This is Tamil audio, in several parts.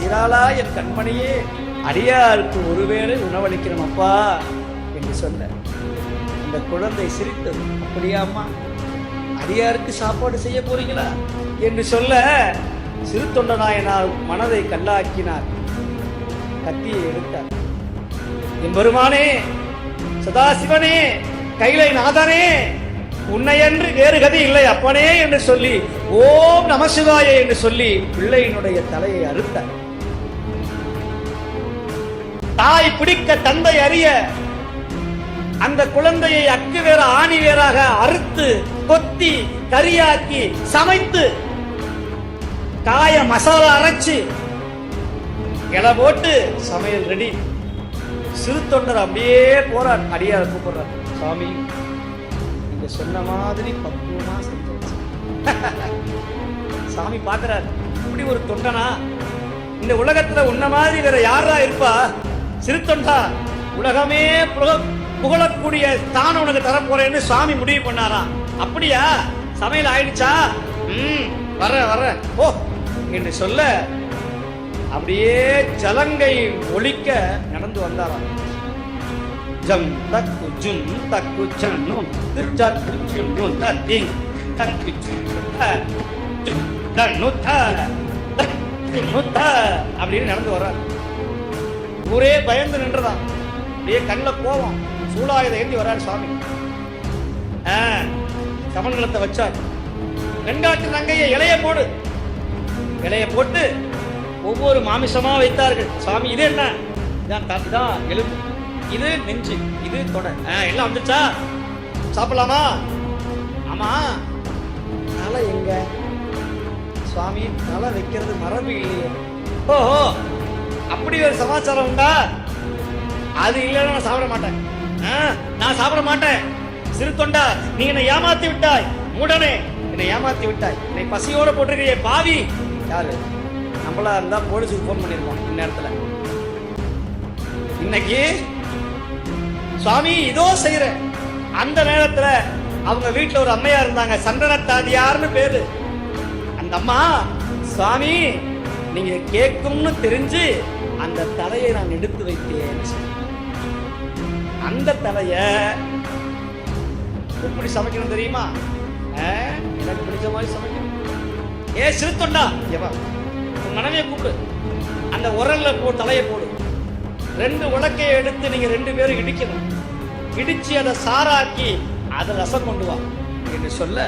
தீராளா என் கண்மணியே, அடியாருக்கு ஒருவேளை உணவளிக்கிறோம் அப்பா என்று சொன்ன அந்த குழந்தை சிரித்தது. அப்படியாம்மா, அடியாருக்கு சாப்பாடு செய்ய போறீங்களா என்று சொல்ல சிறு தொண்டனாயனார் மனதை கல்லாக்கினார். கத்தியை எடுத்தார். எம்பெருமானே, சதாசிவனே, கைலை நாதனே, உன்னையன்று வேறு கதி இல்லை அப்பனே என்று சொல்லி ஓம் நமசிவாய என்று சொல்லி பிள்ளையினுடைய தலையை அறுத்தார். தாய் பிடிக்க தந்தை அறிய அந்த குழந்தையை அக்கு வேற ஆணி வேறாக அறுத்து கொத்தி கரியாக்கி சமைத்து காய மசாலா அரைச்சு இலை போட்டு சமையல் ரெடி. சிறு தொண்டர் அப்படியே போறார். அடியார் கூப்பிடுறார். சுவாமி, நீங்க சொன்ன மாதிரி பக்குவமா செஞ்சாச்சு. சாமி பாக்குறார். இப்படி ஒரு தொண்டனா இந்த உலகத்துல உன்ன மாதிரி வேற யாரா இருப்பா? சிறு தொண்டா, உலகமே புகழக்கூடிய தான உனக்கு தரப்போறேன்னு சுவாமி முடிவு பண்ணாராம். அப்படியா? சமையல் ஆயிடுச்சா? வர ஓ என்று சொல்ல அப்படியே ஜலங்கை ஒலிக்க நடந்து வந்தாராம். ஜம் தக்கு ஜும் தக்கு ஜன்னும் தக்கு ஜும் தத்திங் தக்கு ஜும் தன்னுத தன்னுத அப்படின்னு நடந்து வர்றார். ஊரே பயந்து நின்றதான். அப்படியே கண்ணில் கோவம், சூளாயுதை ஏந்தி வர்றாரு சுவாமி. கமண்டலத்தை வச்சார். வெண்காட்டு நங்கையை இலைய போடு, இலைய போட்டு ஒவ்வொரு மாமிசமா வைத்தார்கள். சுவாமி, இது என்ன? இதான் எலும்பு, இது நெஞ்சு, இது தொடை, எல்லாம் வந்துச்சா? சாப்பிடலாமா? ஆமா. தலை எங்க? சுவாமி, தலை வைக்கிறது மரபு இல்லையே. ஓஹோ, அப்படி ஒரு சமாச்சாரம் உண்டா? அது இல்லைன்னா நான் சாப்பிட மாட்டேன். நான் சாப்பிட மாட்டேன். சிறு தொண்டா, நீ என்னை ஏமாத்தி விட்டாய். மூடனே, என்னை ஏமாத்தி விட்டாய். என்னை பசியோட போட்டிருக்கிற பாவி. யாரு? நம்மளா இருந்தா போலீஸுக்கு போன் பண்ணிருக்கோம் இந்நேரத்துல. இன்னைக்கு சுவாமி இதோ செய்யற அந்த நேரத்துல அவங்க வீட்டுல ஒரு அம்மையா இருந்தாங்க, சந்தனத்தாதியார்னு பேரு. அந்த அம்மா, சுவாமி நீங்க கேட்கும்னு தெரிஞ்சு அந்த தலையை நான் எடுத்து வைத்தேன். அந்த தலைய எப்படி சமைக்கணும் தெரியுமா? எனக்கு பிடிச்ச மாதிரி சமைக்கணும். சிறு தொண்டா, மனைவியை கூப்பிடு, அந்த உரல்ல தலையை போடு, 2 உலக்கையை எடுத்து நீங்க 2 பேரும் இடிக்கணும். இடிச்சு அதை சாராக்கி அதை ரசம் கொண்டு வா என்று சொல்ல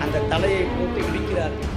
அந்த தலையை போட்டு இடிக்கிறார்கள்.